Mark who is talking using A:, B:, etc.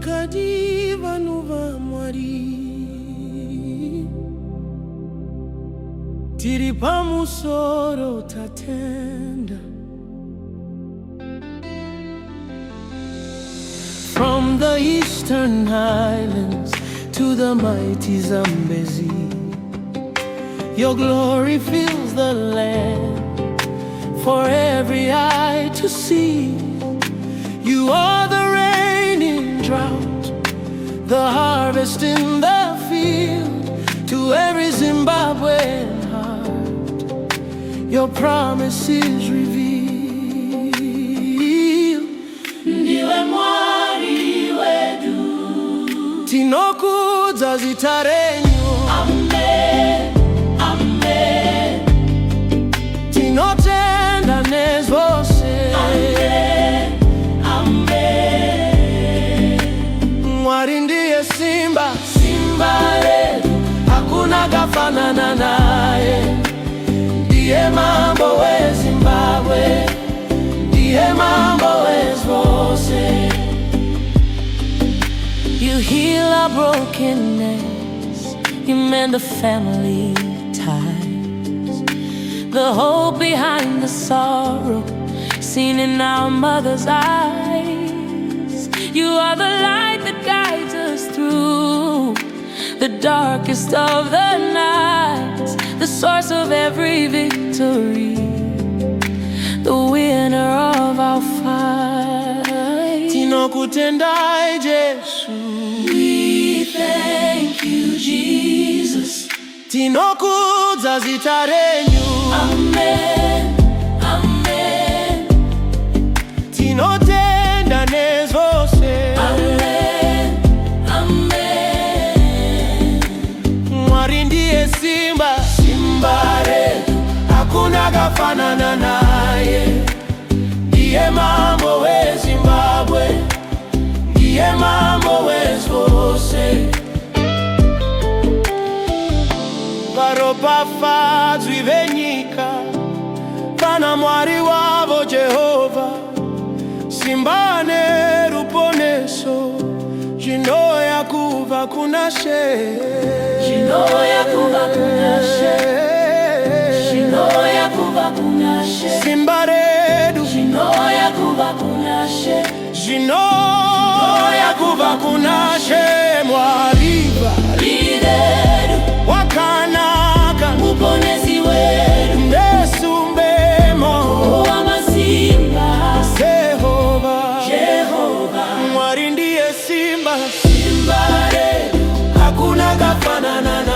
A: vakadi vanhu vaMwari, tiri pamusoro tatenda. From the eastern Highlands to the mighty Zambezi, your glory fills the land for every eye to see. You are the rain in drought, the harvest in the field. To every Zimbabwean heart, your promise is revealed. Ndiwe Mwari wedu, tinokudza zita renyu. Amen, amen. Tinotenda wezvose. Amen, amen. Mwari Ndiye Simba, Simba redu, hakuna akafanana naye. Ndiye Mambo weZimbabwe, ndiye Mambo wezvose. You heal our brokenness, you mend the family ties. The hope behind the sorrow, seen in our mother's eyes. You are the light that guides us through the darkest of the nights, the source of every victory, the winner of our fight. Tinokutendai Jesu, we thank you Jesus. Tinokudza zita renyu. Amen, amen. Tinotenda wezvose. Amen, amen. Mwari Ndiye Simba, Simba redu, hakuna akafanana naye. Ndiye Mambo weZimbabwe, ndiye Mambo wezvose. Varopafadzwi venyika pana Mwari wavo Jehovha. Simba neruponeso, zvinoya kubva kuna She, zvinoya kubva kuna She, zvinoya kubva kuna She. Simba redu, zvinoya kubva kuna She, zvinoya kubva kuna She. Mwari redu, wakanaka, muponesi wedu, ndesumbemo wamasimba, Jehova. Mwari Ndiye Simba, Simba redu, hakuna akafanana naye.